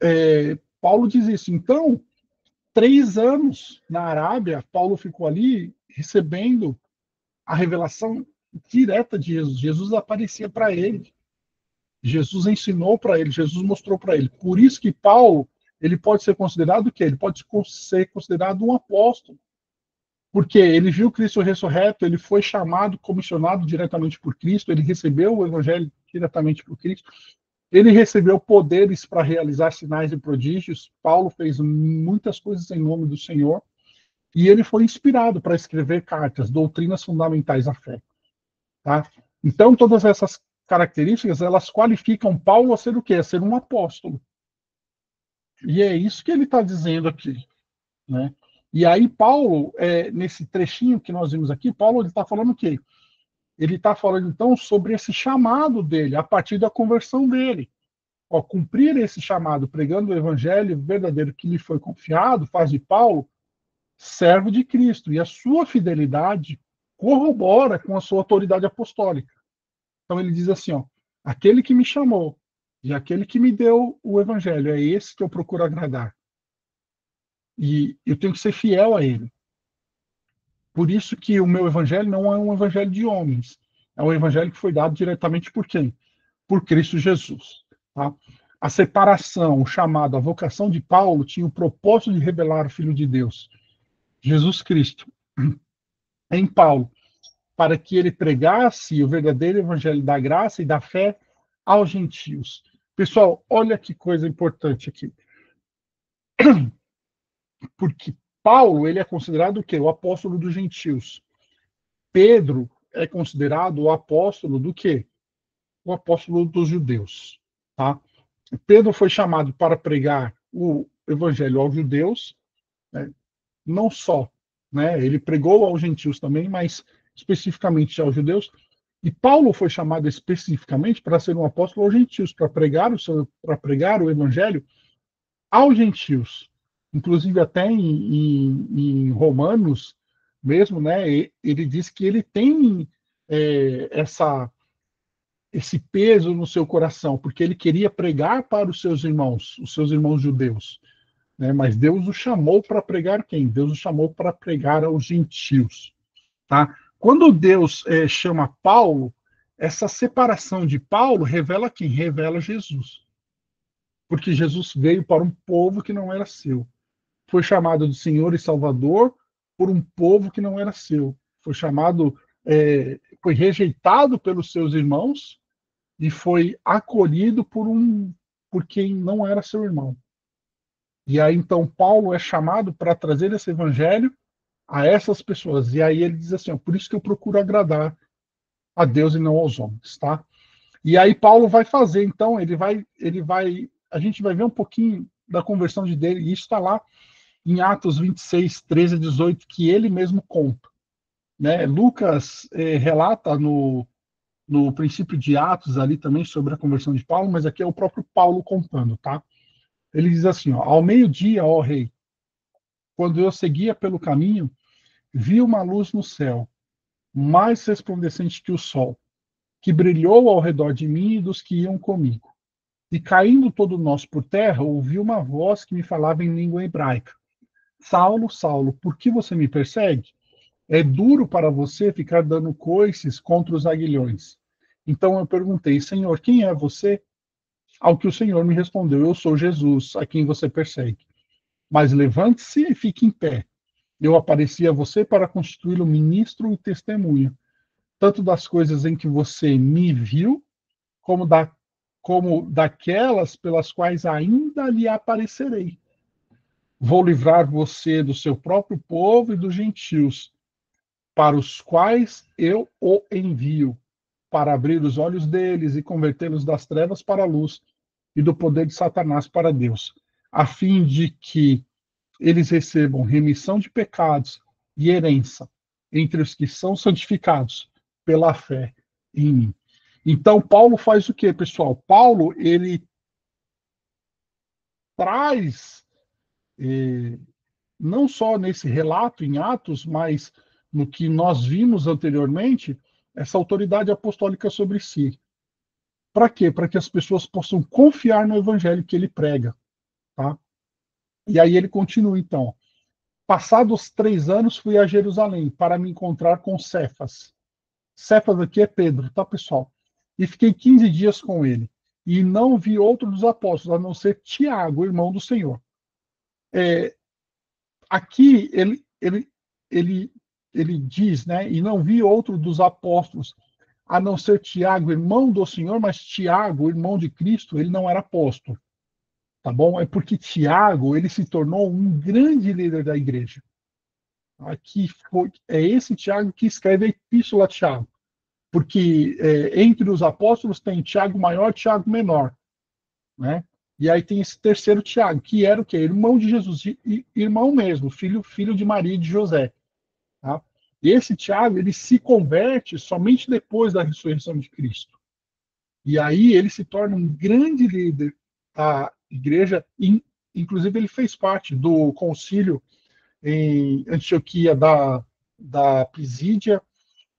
Paulo diz isso. Então, 3 anos na Arábia, Paulo ficou ali recebendo a revelação direta de Jesus. Jesus aparecia para ele. Jesus ensinou para ele, Jesus mostrou para ele. Por isso que Paulo, ele pode ser considerado o quê? Ele pode ser considerado um apóstolo. Porque ele viu Cristo ressurreto, ele foi chamado, comissionado diretamente por Cristo, ele recebeu o evangelho diretamente por Cristo, ele recebeu poderes para realizar sinais e prodígios. Paulo fez muitas coisas em nome do Senhor, e ele foi inspirado para escrever cartas, doutrinas fundamentais da fé. Tá? Então, todas essas características, elas qualificam Paulo a ser o quê? A ser um apóstolo. E é isso que ele está dizendo aqui. Né? E aí, Paulo, nesse trechinho que nós vimos aqui, Paulo está falando o quê? Ele está falando, então, sobre esse chamado dele, a partir da conversão dele. Ao cumprir esse chamado, pregando o evangelho verdadeiro que lhe foi confiado, faz de Paulo servo de Cristo. E a sua fidelidade corrobora com a sua autoridade apostólica. Então ele diz assim, ó, aquele que me chamou e aquele que me deu o evangelho, é esse que eu procuro agradar. E eu tenho que ser fiel a ele. Por isso que o meu evangelho não é um evangelho de homens. É um evangelho que foi dado diretamente por quem? Por Cristo Jesus. Tá? A separação, o chamado, a vocação de Paulo tinha o propósito de revelar o Filho de Deus, Jesus Cristo, em Paulo, para que ele pregasse o verdadeiro evangelho da graça e da fé aos gentios. Pessoal, olha que coisa importante aqui. Porque Paulo, ele é considerado o quê? O apóstolo dos gentios. Pedro é considerado o apóstolo do quê? O apóstolo dos judeus. Tá? Pedro foi chamado para pregar o evangelho aos judeus, né? Não só, né? Ele pregou aos gentios também, mas especificamente aos judeus. E Paulo foi chamado especificamente para ser um apóstolo aos gentios, para pregar o evangelho aos gentios. Inclusive até em Romanos mesmo, né? Ele diz que ele tem esse peso no seu coração, porque ele queria pregar para os seus irmãos judeus. Né? Mas Deus o chamou para pregar quem? Deus o chamou para pregar aos gentios. Tá? Quando Deus chama Paulo, essa separação de Paulo revela quem? Revela Jesus. Porque Jesus veio para um povo que não era seu. Foi chamado de Senhor e Salvador por um povo que não era seu. Foi chamado, foi rejeitado pelos seus irmãos e foi acolhido por quem não era seu irmão. E aí então Paulo é chamado para trazer esse evangelho a essas pessoas. E aí ele diz assim, ó, por isso que eu procuro agradar a Deus e não aos homens, tá? E aí Paulo vai fazer, então, a gente vai ver um pouquinho da conversão dele, e isso está lá em Atos 26, 13 a 18, que ele mesmo conta. Né? Lucas relata no princípio de Atos ali também sobre a conversão de Paulo, mas aqui é o próprio Paulo contando, tá? Ele diz assim, ó, ao meio-dia, ó rei, quando eu seguia pelo caminho, vi uma luz no céu, mais resplandecente que o sol, que brilhou ao redor de mim e dos que iam comigo. E caindo todo nós por terra, ouvi uma voz que me falava em língua hebraica. Saulo, Saulo, por que você me persegue? É duro para você ficar dando coices contra os aguilhões. Então eu perguntei, Senhor, quem é você? Ao que o Senhor me respondeu, eu sou Jesus, a quem você persegue. Mas levante-se e fique em pé. Eu apareci a você para constituí-lo ministro e testemunha, tanto das coisas em que você me viu, como daquelas pelas quais ainda lhe aparecerei. Vou livrar você do seu próprio povo e dos gentios, para os quais eu o envio, para abrir os olhos deles e convertê-los das trevas para a luz e do poder de Satanás para Deus, a fim de que eles recebam remissão de pecados e herança entre os que são santificados pela fé em mim. Então, Paulo faz o quê, pessoal? Paulo, ele traz, não só nesse relato em Atos, mas no que nós vimos anteriormente, essa autoridade apostólica sobre si. Para quê? Para que as pessoas possam confiar no evangelho que ele prega. Tá? E aí ele continua, então. Passados 3 anos, fui a Jerusalém para me encontrar com Cefas. Cefas aqui é Pedro, tá, pessoal? E fiquei 15 dias com ele. E não vi outro dos apóstolos, a não ser Tiago, irmão do Senhor. Aqui ele diz, né? E não vi outro dos apóstolos, a não ser Tiago, irmão do Senhor, mas Tiago, irmão de Cristo, ele não era apóstolo. Tá bom? É porque Tiago, ele se tornou um grande líder da igreja. Aqui é esse Tiago que escreve a Epístola a Tiago, porque entre os apóstolos tem Tiago maior e Tiago menor, né? E aí tem esse terceiro Tiago, que era o quê? Irmão de Jesus, irmão mesmo, filho de Maria e de José. Tá? E esse Tiago, ele se converte somente depois da ressurreição de Cristo. E aí ele se torna um grande líder da igreja, inclusive ele fez parte do concílio em Antioquia da Pisídia,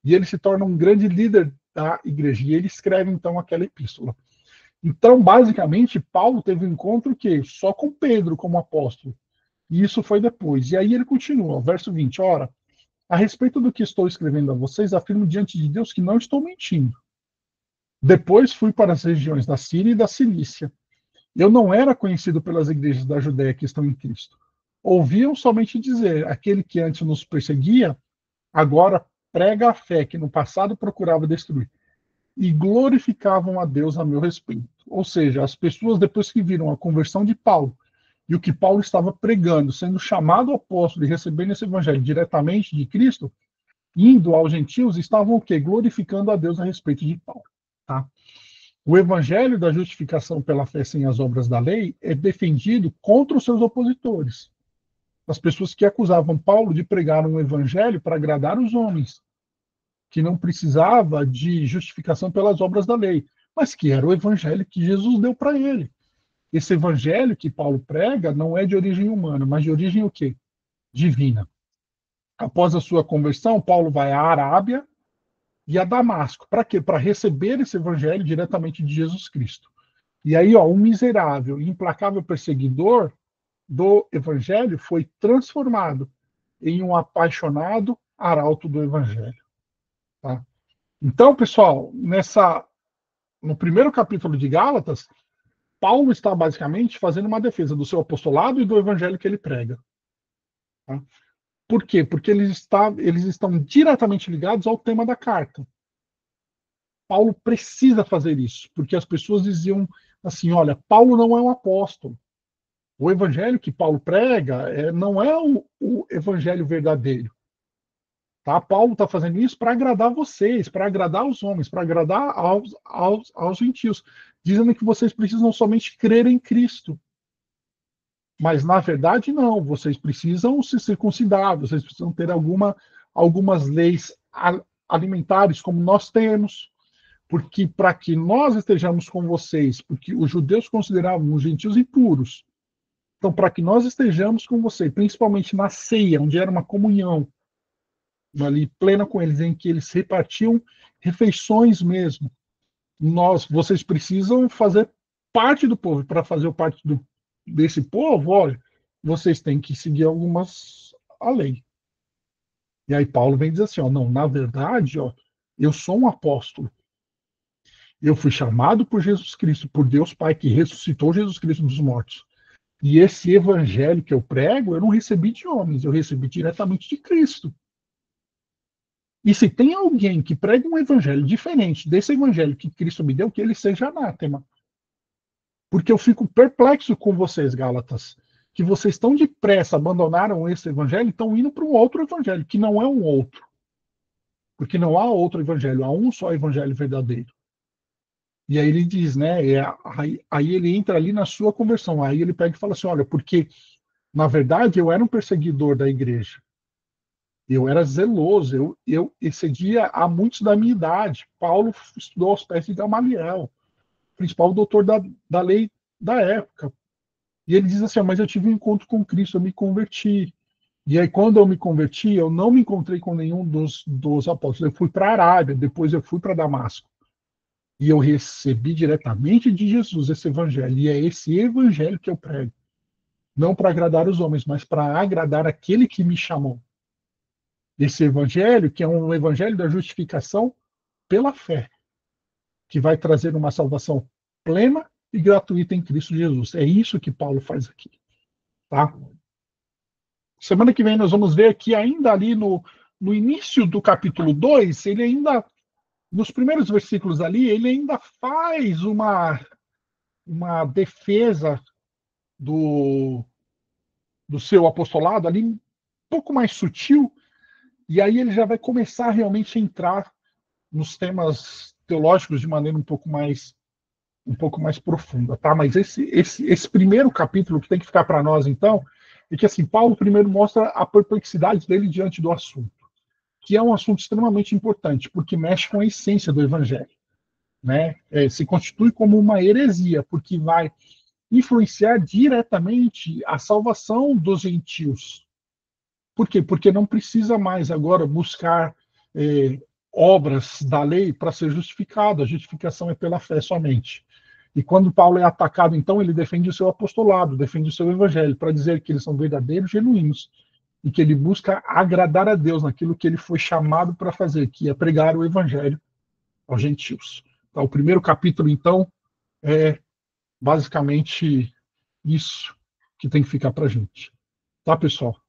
e ele se torna um grande líder da igreja. E ele escreve, então, aquela epístola. Então, basicamente, Paulo teve um encontro que só com Pedro como apóstolo. E isso foi depois. E aí ele continua, verso 20. Ora, a respeito do que estou escrevendo a vocês, afirmo diante de Deus que não estou mentindo. Depois fui para as regiões da Síria e da Cilícia. Eu não era conhecido pelas igrejas da Judéia que estão em Cristo. Ouviam somente dizer, aquele que antes nos perseguia, agora prega a fé que no passado procurava destruir. E glorificavam a Deus a meu respeito. Ou seja, as pessoas, depois que viram a conversão de Paulo e o que Paulo estava pregando, sendo chamado apóstolo e recebendo esse evangelho diretamente de Cristo, indo aos gentios, estavam o quê? Glorificando a Deus a respeito de Paulo. Tá? O evangelho da justificação pela fé sem as obras da lei é defendido contra os seus opositores. As pessoas que acusavam Paulo de pregar um evangelho para agradar os homens, que não precisava de justificação pelas obras da lei, mas que era o evangelho que Jesus deu para ele. Esse evangelho que Paulo prega não é de origem humana, mas de origem o quê? Divina. Após a sua conversão, Paulo vai à Arábia e a Damasco. Para quê? Para receber esse evangelho diretamente de Jesus Cristo. E aí, um miserável e implacável perseguidor do evangelho foi transformado em um apaixonado arauto do evangelho. Tá? Então, pessoal, no primeiro capítulo de Gálatas, Paulo está basicamente fazendo uma defesa do seu apostolado e do evangelho que ele prega. Tá? Por quê? Porque eles estão diretamente ligados ao tema da carta. Paulo precisa fazer isso, porque as pessoas diziam assim, olha, Paulo não é um apóstolo. O evangelho que Paulo prega não é o evangelho verdadeiro. Tá? Paulo está fazendo isso para agradar vocês, para agradar os homens, para agradar aos gentios, dizendo que vocês precisam somente crer em Cristo. Mas, na verdade, não. Vocês precisam se circuncidar, vocês precisam ter algumas leis alimentares, como nós temos, porque para que nós estejamos com vocês, porque os judeus consideravam os gentios impuros. Então, para que nós estejamos com vocês, principalmente na ceia, onde era uma comunhão, ali plena com eles, em que eles repartiam refeições mesmo. Vocês precisam fazer parte do povo. Para fazer parte desse povo, olha, vocês têm que seguir a lei. E aí Paulo vem dizer assim, não, na verdade, eu sou um apóstolo. Eu fui chamado por Jesus Cristo, por Deus Pai, que ressuscitou Jesus Cristo dos mortos. E esse evangelho que eu prego, eu não recebi de homens, eu recebi diretamente de Cristo. E se tem alguém que prega um evangelho diferente desse evangelho que Cristo me deu, que ele seja anátema. Porque eu fico perplexo com vocês, Gálatas, que vocês tão depressa abandonaram esse evangelho e estão indo para um outro evangelho, que não é um outro. Porque não há outro evangelho, há um só evangelho verdadeiro. E aí ele diz, né? Aí ele entra ali na sua conversão. Aí ele pega e fala assim: olha, porque na verdade eu era um perseguidor da igreja. Eu era zeloso, eu excedia a muitos da minha idade. Paulo estudou aos pés de Gamaliel, principal doutor da lei da época. E ele diz assim: mas eu tive um encontro com Cristo, eu me converti. E aí, quando eu me converti, eu não me encontrei com nenhum dos apóstolos. Eu fui para a Arábia, depois eu fui para Damasco. E eu recebi diretamente de Jesus esse evangelho. E é esse evangelho que eu prego. Não para agradar os homens, mas para agradar aquele que me chamou. Esse evangelho, que é um evangelho da justificação pela fé, que vai trazer uma salvação plena e gratuita em Cristo Jesus. É isso que Paulo faz aqui. Tá? Semana que vem nós vamos ver que ainda ali no início do capítulo 2, ele ainda, nos primeiros versículos ali, ele ainda faz uma defesa do, do seu apostolado ali um pouco mais sutil, e aí ele já vai começar realmente a entrar nos temas teológicos de maneira um pouco mais profunda, tá? Mas esse primeiro capítulo que tem que ficar para nós, então, é que assim, Paulo primeiro mostra a perplexidade dele diante do assunto, que é um assunto extremamente importante, porque mexe com a essência do evangelho, né? Se constitui como uma heresia, porque vai influenciar diretamente a salvação dos gentios. Por quê? Porque não precisa mais agora buscar obras da lei para ser justificado. A justificação é pela fé somente. E quando Paulo é atacado, então, ele defende o seu apostolado, defende o seu evangelho, para dizer que eles são verdadeiros, genuínos, e que ele busca agradar a Deus naquilo que ele foi chamado para fazer, que é pregar o evangelho aos gentios. Então, o primeiro capítulo, então, é basicamente isso que tem que ficar para a gente. Tá, pessoal?